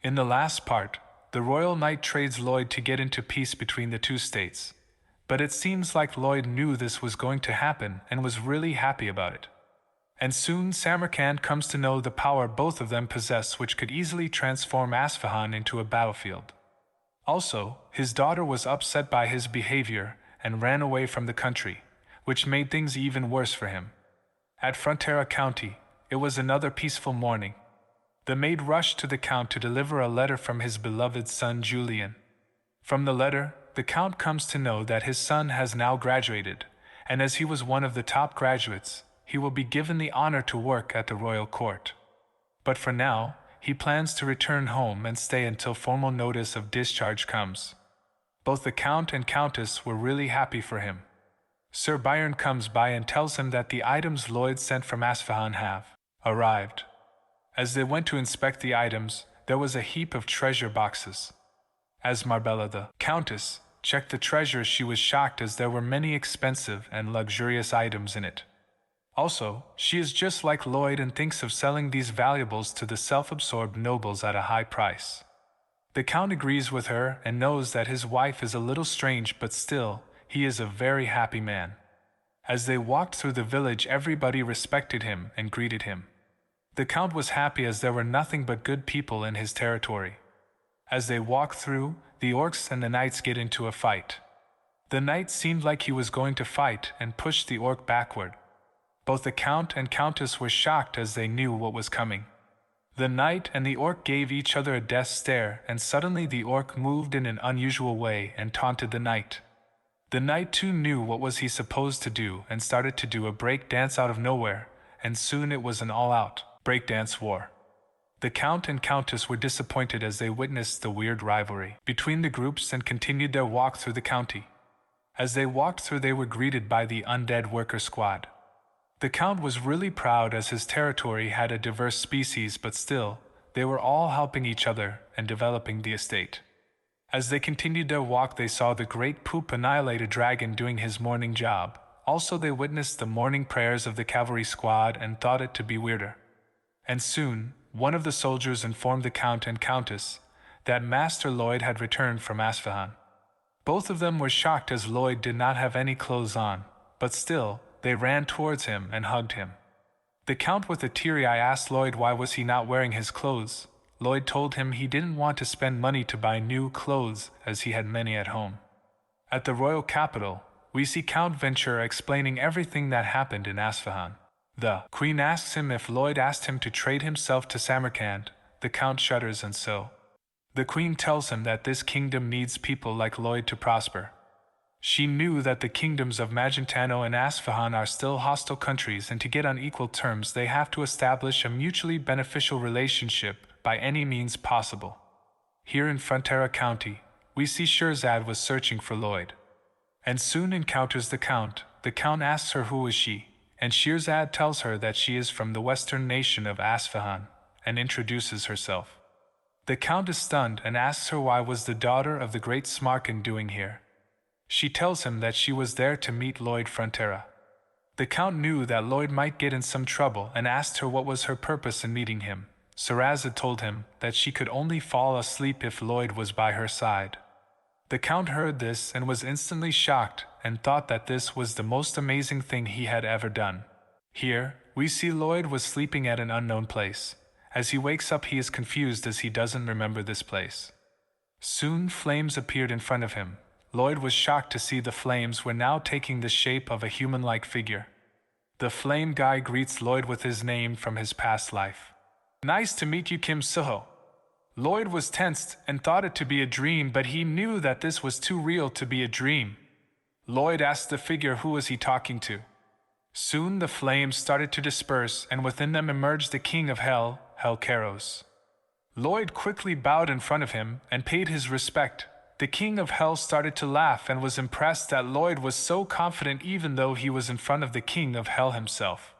In the last part, the royal knight trades Lloyd to get into peace between the two states. But it seems like Lloyd knew this was going to happen and was really happy about it. And soon Samarkand comes to know the power both of them possess, which could easily transform Asfahan into a battlefield. Also, his daughter was upset by his behavior and ran away from the country, which made things even worse for him. At Frontera County, it was another peaceful morning. The maid rushed to the Count to deliver a letter from his beloved son Julian. From the letter, the Count comes to know that his son has now graduated, and as he was one of the top graduates, he will be given the honor to work at the royal court. But for now, he plans to return home and stay until formal notice of discharge comes. Both the Count and Countess were really happy for him. Sir Byron comes by and tells him that the items Lloyd sent from Asfahan have arrived. As they went to inspect the items, there was a heap of treasure boxes. As Marbella the Countess checked the treasure, she was shocked as there were many expensive and luxurious items in it. Also, she is just like Lloyd and thinks of selling these valuables to the self-absorbed nobles at a high price. The Count agrees with her and knows that his wife is a little strange, but still, he is a very happy man. As they walked through the village, everybody respected him and greeted him. The Count was happy as there were nothing but good people in his territory. As they walk through, the orcs and the knights get into a fight. The knight seemed like he was going to fight and pushed the orc backward. Both the Count and Countess were shocked as they knew what was coming. The knight and the orc gave each other a death stare, and suddenly the orc moved in an unusual way and taunted the knight. The knight too knew what was he supposed to do and started to do a break dance out of nowhere, and soon it was an all-out breakdance war. The Count and Countess were disappointed as they witnessed the weird rivalry between the groups and continued their walk through the county. As they walked through, they were greeted by the undead worker squad. The Count was really proud as his territory had a diverse species, but still, they were all helping each other and developing the estate. As they continued their walk, they saw the great Poop annihilate a dragon doing his morning job. Also, they witnessed the morning prayers of the cavalry squad and thought it to be weirder. And soon, one of the soldiers informed the Count and Countess that Master Lloyd had returned from Asfahan. Both of them were shocked as Lloyd did not have any clothes on, but still, they ran towards him and hugged him. The Count with a teary eye asked Lloyd why was he not wearing his clothes. Lloyd told him he didn't want to spend money to buy new clothes as he had many at home. At the royal capital, we see Count Ventura explaining everything that happened in Asfahan. The Queen asks him if Lloyd asked him to trade himself to Samarkand. The Count shudders, and so the Queen tells him that this kingdom needs people like Lloyd to prosper. She knew that the kingdoms of Magentano and Asfahan are still hostile countries, and to get on equal terms they have to establish a mutually beneficial relationship by any means possible. Here in Frontera County, we see Shirzad was searching for Lloyd, and soon encounters the Count. The Count asks her who is she, and Shirzad tells her that she is from the western nation of Asfahan, and introduces herself. The Count is stunned and asks her why was the daughter of the great Smarkin doing here. She tells him that she was there to meet Lloyd Frontera. The Count knew that Lloyd might get in some trouble and asked her what was her purpose in meeting him. Shirzad told him that she could only fall asleep if Lloyd was by her side. The Count heard this and was instantly shocked and thought that this was the most amazing thing he had ever done. Here, we see Lloyd was sleeping at an unknown place. As he wakes up, he is confused as he doesn't remember this place. Soon, flames appeared in front of him. Lloyd was shocked to see the flames were now taking the shape of a human-like figure. The flame guy greets Lloyd with his name from his past life. Nice to meet you, Kim Suho. Lloyd was tensed and thought it to be a dream, but he knew that this was too real to be a dream. Lloyd asked the figure who was he talking to. Soon the flames started to disperse, and within them emerged the king of hell, Helkeros. Lloyd quickly bowed in front of him and paid his respect. The king of hell started to laugh and was impressed that Lloyd was so confident even though he was in front of the king of hell himself.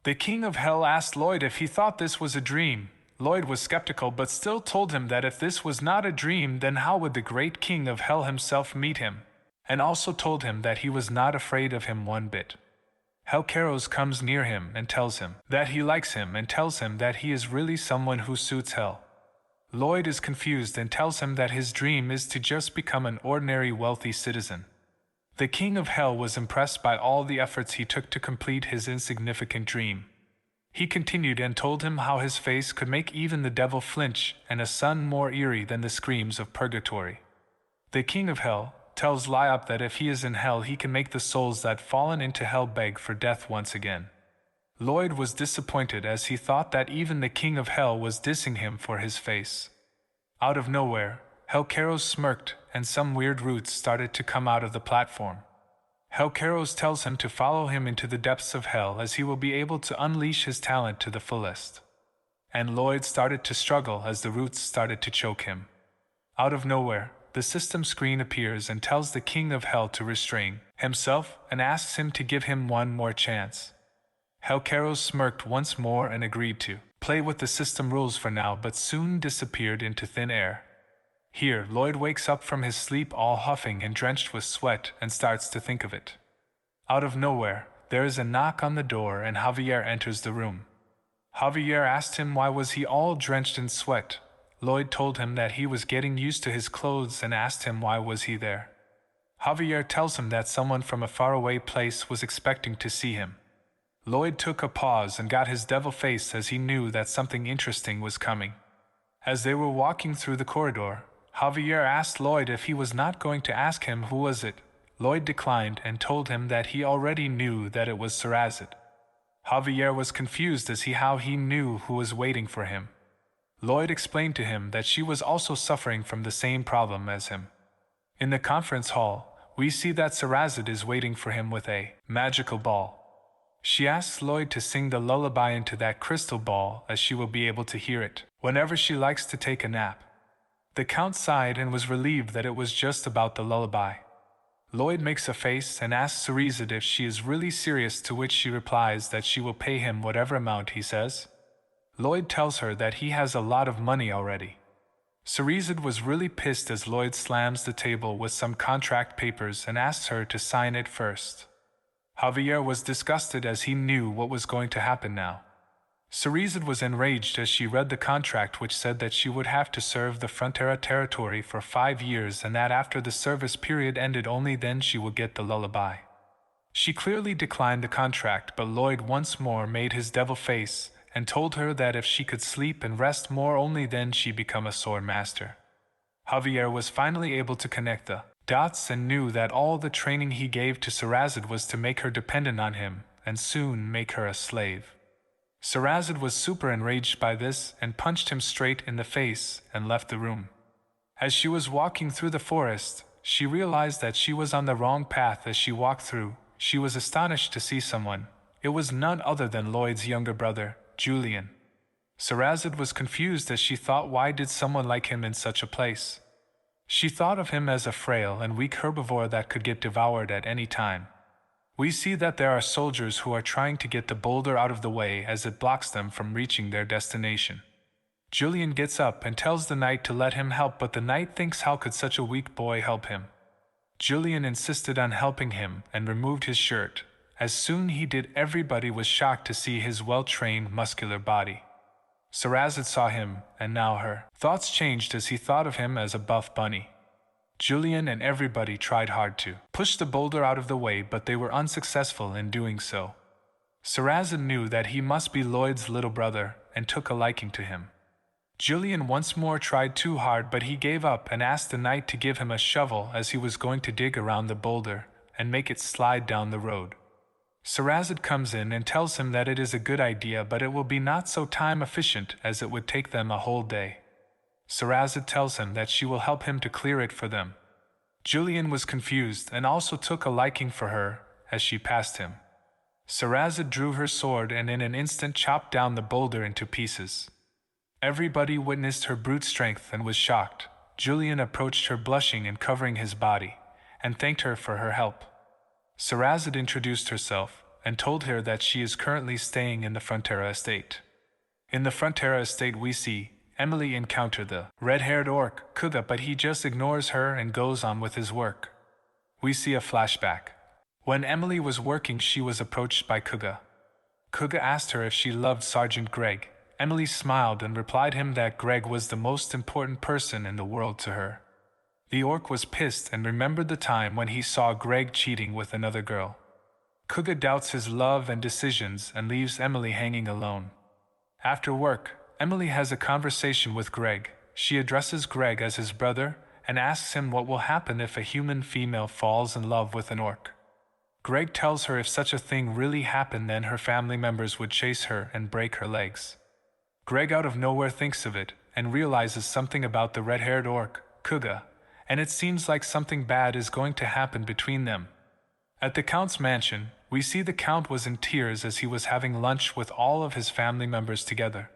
The king of hell asked Lloyd if he thought this was a dream. Lloyd was skeptical but still told him that if this was not a dream, then how would the great king of hell himself meet him? And also told him that he was not afraid of him one bit. Helkeros comes near him and tells him that he likes him and tells him that he is really someone who suits hell. Lloyd is confused and tells him that his dream is to just become an ordinary wealthy citizen. The king of hell was impressed by all the efforts he took to complete his insignificant dream. He continued and told him how his face could make even the devil flinch and a sun more eerie than the screams of purgatory. The king of hell tells Lloyd that if he is in hell he can make the souls that fallen into hell beg for death once again. Lloyd was disappointed as he thought that even the king of hell was dissing him for his face. Out of nowhere, Helcaros smirked and some weird roots started to come out of the platform. Helcaros tells him to follow him into the depths of hell as he will be able to unleash his talent to the fullest. And Lloyd started to struggle as the roots started to choke him. Out of nowhere, the system screen appears and tells the king of hell to restrain himself and asks him to give him one more chance. Helcaros smirked once more and agreed to play with the system rules for now, but soon disappeared into thin air. Here, Lloyd wakes up from his sleep all huffing and drenched with sweat and starts to think of it. Out of nowhere, there is a knock on the door and Javier enters the room. Javier asked him why was he all drenched in sweat. Lloyd told him that he was getting used to his clothes and asked him why was he there. Javier tells him that someone from a faraway place was expecting to see him. Lloyd took a pause and got his devil face as he knew that something interesting was coming. As they were walking through the corridor, Javier asked Lloyd if he was not going to ask him who was it. Lloyd declined and told him that he already knew that it was Shiraz. Javier was confused as how he knew who was waiting for him. Lloyd explained to him that she was also suffering from the same problem as him. In the conference hall, we see that Shiraz is waiting for him with a magical ball. She asks Lloyd to sing the lullaby into that crystal ball as she will be able to hear it whenever she likes to take a nap. The Count sighed and was relieved that it was just about the lullaby. Lloyd makes a face and asks Shiraz if she is really serious, to which she replies that she will pay him whatever amount he says. Lloyd tells her that he has a lot of money already. Shiraz was really pissed as Lloyd slams the table with some contract papers and asks her to sign it first. Javier was disgusted as he knew what was going to happen now. Shiraz was enraged as she read the contract, which said that she would have to serve the Frontera territory for 5 years and that after the service period ended only then she would get the lullaby. She clearly declined the contract, but Lloyd once more made his devil face and told her that if she could sleep and rest more only then she become a sword master. Javier was finally able to connect the dots and knew that all the training he gave to Shiraz was to make her dependent on him and soon make her a slave. Shiraz was super enraged by this and punched him straight in the face and left the room. As she was walking through the forest, she realized that she was on the wrong path. As she walked through, she was astonished to see someone. It was none other than Lloyd's younger brother, Julian. Shiraz was confused as she thought, why did someone like him in such a place? She thought of him as a frail and weak herbivore that could get devoured at any time. We see that there are soldiers who are trying to get the boulder out of the way as it blocks them from reaching their destination. Julian gets up and tells the knight to let him help, but the knight thinks how could such a weak boy help him. Julian insisted on helping him and removed his shirt. As soon he did, everybody was shocked to see his well-trained muscular body. Shiraz saw him, and now her thoughts changed as he thought of him as a buff bunny. Julian and everybody tried hard to push the boulder out of the way, but they were unsuccessful in doing so. Shiraz knew that he must be Lloyd's little brother and took a liking to him. Julian once more tried too hard, but he gave up and asked the knight to give him a shovel as he was going to dig around the boulder and make it slide down the road. Shiraz comes in and tells him that it is a good idea, but it will be not so time efficient as it would take them a whole day. Shiraz tells him that she will help him to clear it for them. Julian was confused and also took a liking for her as she passed him. Shiraz drew her sword and in an instant chopped down the boulder into pieces. Everybody witnessed her brute strength and was shocked. Julian approached her blushing and covering his body, and thanked her for her help. Shiraz introduced herself and told her that she is currently staying in the Frontera estate. In the Frontera estate we see Emily encounter the red-haired orc, Kuga, but he just ignores her and goes on with his work. We see a flashback. When Emily was working, she was approached by Kuga. Kuga asked her if she loved Sergeant Greg, Emily smiled and replied him that Greg was the most important person in the world to her. The orc was pissed and remembered the time when he saw Greg cheating with another girl. Kuga doubts his love and decisions and leaves Emily hanging alone. After work, Emily has a conversation with Greg. She addresses Greg as his brother and asks him what will happen if a human female falls in love with an orc. Greg tells her if such a thing really happened, then her family members would chase her and break her legs. Greg out of nowhere thinks of it and realizes something about the red-haired orc, Kuga, and it seems like something bad is going to happen between them. At the Count's mansion, we see the Count was in tears as he was having lunch with all of his family members together.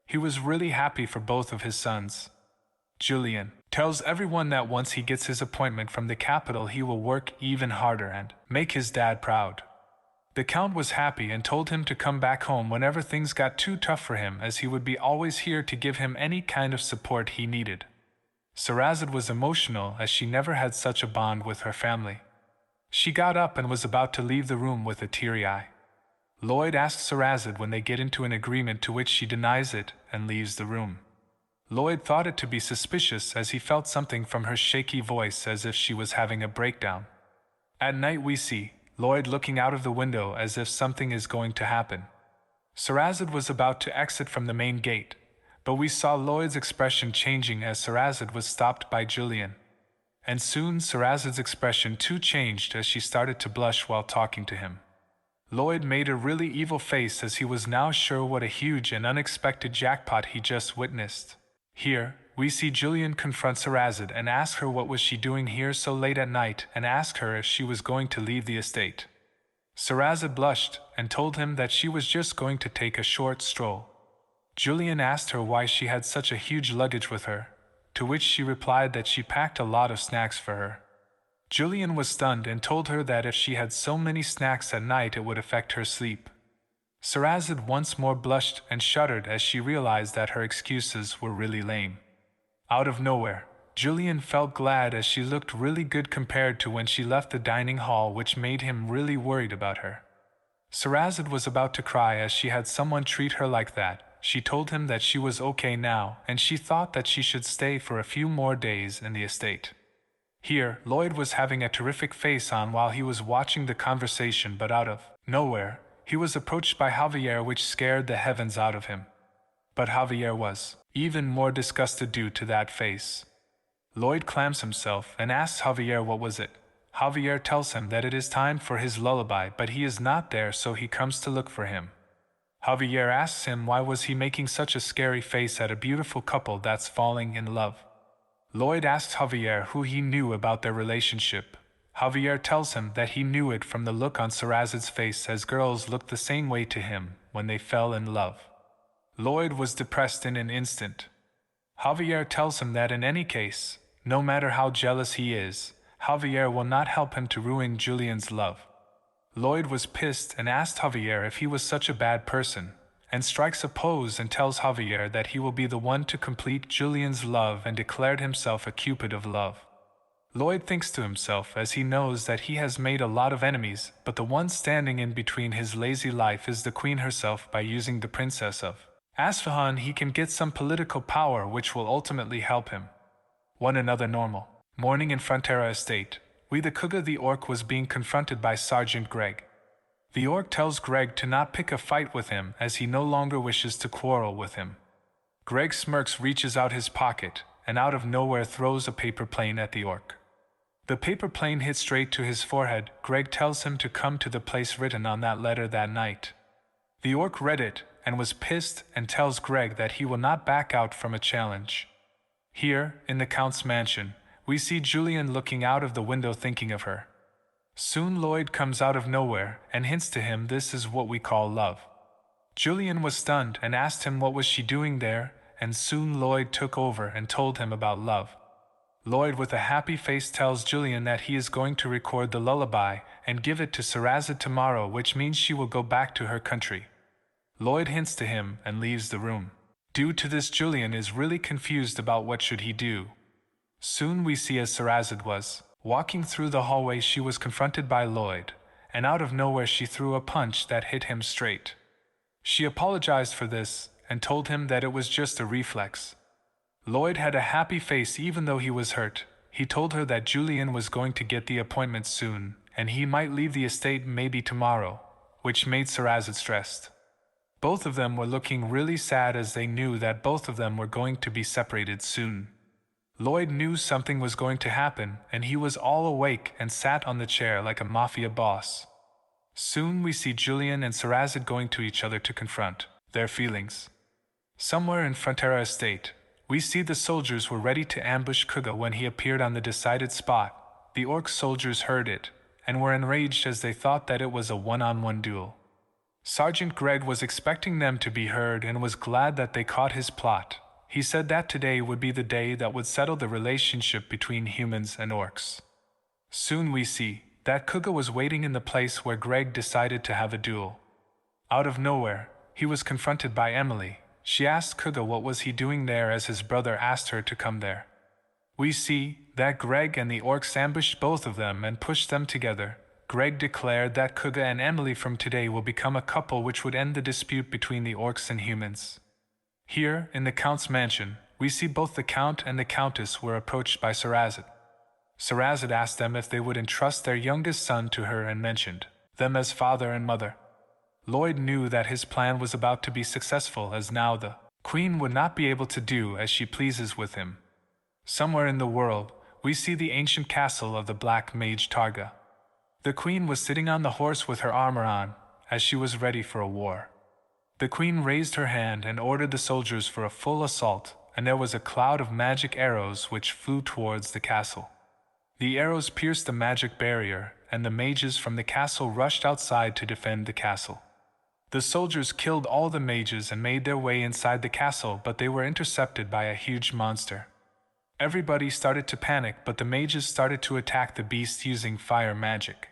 He was really happy for both of his sons. Julian tells everyone that once he gets his appointment from the capital, he will work even harder and make his dad proud. The Count was happy and told him to come back home whenever things got too tough for him, as he would be always here to give him any kind of support he needed. Shirad was emotional as she never had such a bond with her family. She got up and was about to leave the room with a teary eye. Lloyd asks Shirad when they get into an agreement, to which she denies it and leaves the room. Lloyd thought it to be suspicious as he felt something from her shaky voice, as if she was having a breakdown. At night we see Lloyd looking out of the window as if something is going to happen. Shirad was about to exit from the main gate, but we saw Lloyd's expression changing as Shirad was stopped by Julian. And soon Shirad's expression too changed as she started to blush while talking to him. Lloyd made a really evil face as he was now sure what a huge and unexpected jackpot he just witnessed. Here, we see Julian confront Shirad and ask her what was she doing here so late at night, and ask her if she was going to leave the estate. Shirad blushed and told him that she was just going to take a short stroll. Julian asked her why she had such a huge luggage with her, to which she replied that she packed a lot of snacks for her. Julian was stunned and told her that if she had so many snacks at night it would affect her sleep. Shirad once more blushed and shuddered as she realized that her excuses were really lame. Out of nowhere, Julian felt glad as she looked really good compared to when she left the dining hall, which made him really worried about her. Shirad was about to cry as she had someone treat her like that. She told him that she was okay now, and she thought that she should stay for a few more days in the estate. Here, Lloyd was having a terrific face on while he was watching the conversation, but out of nowhere, he was approached by Javier, which scared the heavens out of him. But Javier was even more disgusted due to that face. Lloyd clams himself and asks Javier what was it. Javier tells him that it is time for his lullaby, but he is not there, so he comes to look for him. Javier asks him why was he making such a scary face at a beautiful couple that's falling in love. Lloyd asks Javier who he knew about their relationship. Javier tells him that he knew it from the look on Shirad's face, as girls looked the same way to him when they fell in love. Lloyd was depressed in an instant. Javier tells him that in any case, no matter how jealous he is, Javier will not help him to ruin Julian's love. Lloyd was pissed and asked Javier if he was such a bad person, and strikes a pose and tells Javier that he will be the one to complete Julian's love, and declared himself a cupid of love. Lloyd thinks to himself as he knows that he has made a lot of enemies, but the one standing in between his lazy life is the queen herself. By using the princess of Asfahan, he can get some political power which will ultimately help him. One another normal morning in Frontera Estate. The Kuga the orc was being confronted by Sergeant Greg. The orc tells Greg to not pick a fight with him as he no longer wishes to quarrel with him. Greg smirks, reaches out his pocket, and out of nowhere throws a paper plane at the orc. The paper plane hits straight to his forehead. Greg tells him to come to the place written on that letter that night. The orc read it and was pissed and tells Greg that he will not back out from a challenge. Here, in the Count's mansion, we see Julian looking out of the window thinking of her. Soon Lloyd comes out of nowhere and hints to him this is what we call love. Julian was stunned and asked him what was she doing there, and soon Lloyd took over and told him about love. Lloyd with a happy face tells Julian that he is going to record the lullaby and give it to Shirad tomorrow, which means she will go back to her country. Lloyd hints to him and leaves the room. Due to this, Julian is really confused about what should he do. Soon we see as Shirad was walking through the hallway, she was confronted by Lloyd, and out of nowhere she threw a punch that hit him straight. She apologized for this and told him that it was just a reflex. Lloyd had a happy face even though he was hurt. He told her that Julian was going to get the appointment soon, and he might leave the estate maybe tomorrow, which made Shirad stressed. Both of them were looking really sad as they knew that both of them were going to be separated soon. Lloyd knew something was going to happen, and he was all awake and sat on the chair like a mafia boss. Soon we see Julian and Shirad going to each other to confront their feelings. Somewhere in Frontera Estate, we see the soldiers were ready to ambush Kuga when he appeared on the decided spot. The orc soldiers heard it, and were enraged as they thought that it was a one-on-one duel. Sergeant Greg was expecting them to be heard and was glad that they caught his plot. He said that today would be the day that would settle the relationship between humans and orcs. Soon we see that Kuga was waiting in the place where Greg decided to have a duel. Out of nowhere, he was confronted by Emily. She asked Kuga what was he doing there as his brother asked her to come there. We see that Greg and the orcs ambushed both of them and pushed them together. Greg declared that Kuga and Emily from today will become a couple which would end the dispute between the orcs and humans. Here, in the Count's mansion, we see both the Count and the Countess were approached by Shirad. Shirad asked them if they would entrust their youngest son to her and mentioned them as father and mother. Lloyd knew that his plan was about to be successful as now the Queen would not be able to do as she pleases with him. Somewhere in the world, we see the ancient castle of the Black Mage Targa. The Queen was sitting on the horse with her armor on, as she was ready for a war. The Queen raised her hand and ordered the soldiers for a full assault, and there was a cloud of magic arrows which flew towards the castle. The arrows pierced the magic barrier, and the mages from the castle rushed outside to defend the castle. The soldiers killed all the mages and made their way inside the castle, but they were intercepted by a huge monster. Everybody started to panic, but the mages started to attack the beast using fire magic.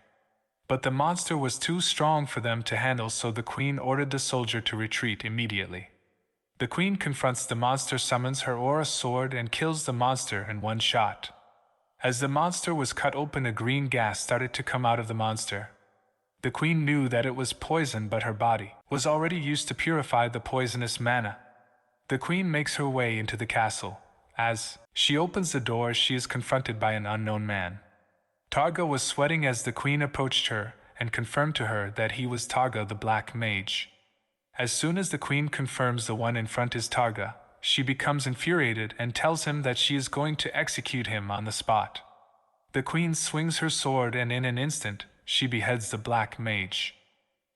But the monster was too strong for them to handle, so the Queen ordered the soldier to retreat immediately. The Queen confronts the monster, summons her aura sword, and kills the monster in one shot. As the monster was cut open, a green gas started to come out of the monster. The Queen knew that it was poison, but her body was already used to purify the poisonous mana. The Queen makes her way into the castle. As she opens the door, she is confronted by an unknown man. Targa was sweating as the Queen approached her and confirmed to her that he was Targa the Black Mage. As soon as the Queen confirms the one in front is Targa, she becomes infuriated and tells him that she is going to execute him on the spot. The Queen swings her sword and in an instant, she beheads the Black Mage.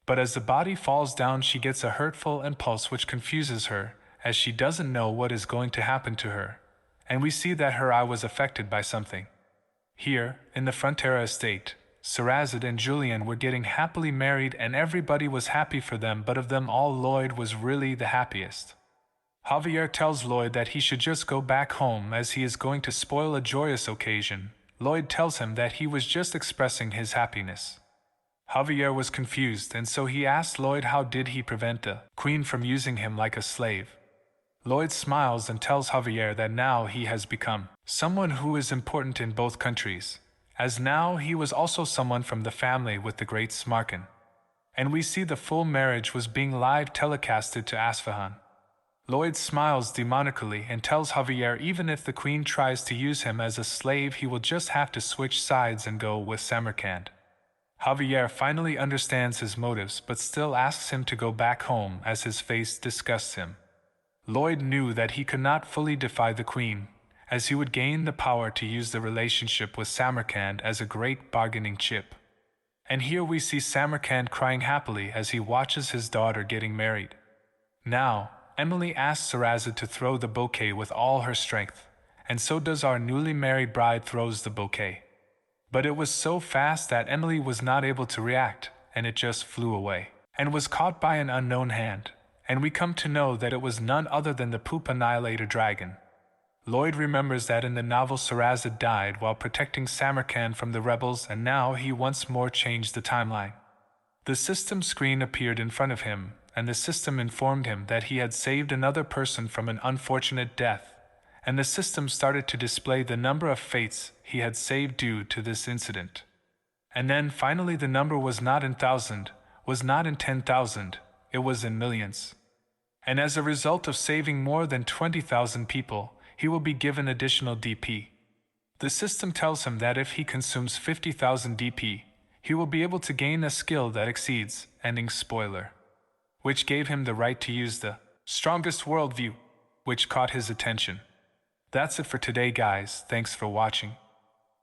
But as the body falls down, she gets a hurtful impulse which confuses her, as she doesn't know what is going to happen to her. And we see that her eye was affected by something. Here, in the Frontera Estate, Shirad and Julian were getting happily married and everybody was happy for them, but of them all Lloyd was really the happiest. Javier tells Lloyd that he should just go back home as he is going to spoil a joyous occasion. Lloyd tells him that he was just expressing his happiness. Javier was confused, and so he asked Lloyd how did he prevent the Queen from using him like a slave. Lloyd smiles and tells Javier that now he has become someone who is important in both countries, as now he was also someone from the family with the great Smarkin. And we see the full marriage was being live telecasted to Asfahan. Lloyd smiles demonically and tells Javier even if the Queen tries to use him as a slave, he will just have to switch sides and go with Samarkand. Javier finally understands his motives but still asks him to go back home as his face disgusts him. Lloyd knew that he could not fully defy the Queen, as he would gain the power to use the relationship with Samarkand as a great bargaining chip. And here we see Samarkand crying happily as he watches his daughter getting married. Now, Emily asks Shirad to throw the bouquet with all her strength, and so does our newly married bride throws the bouquet. But it was so fast that Emily was not able to react, and it just flew away, and was caught by an unknown hand, and we come to know that it was none other than the Poop Annihilator dragon. Lloyd remembers that in the novel Shirad died while protecting Samarkand from the rebels, and now he once more changed the timeline. The system screen appeared in front of him, and the system informed him that he had saved another person from an unfortunate death, and the system started to display the number of fates he had saved due to this incident. And then finally the number was not in 1,000, was not in 10,000, it was in millions. And as a result of saving more than 20,000 people, he will be given additional DP. The system tells him that if he consumes 50,000 DP, he will be able to gain a skill that exceeds, ending spoiler, which gave him the right to use the strongest worldview, which caught his attention. That's it for today, guys. Thanks for watching.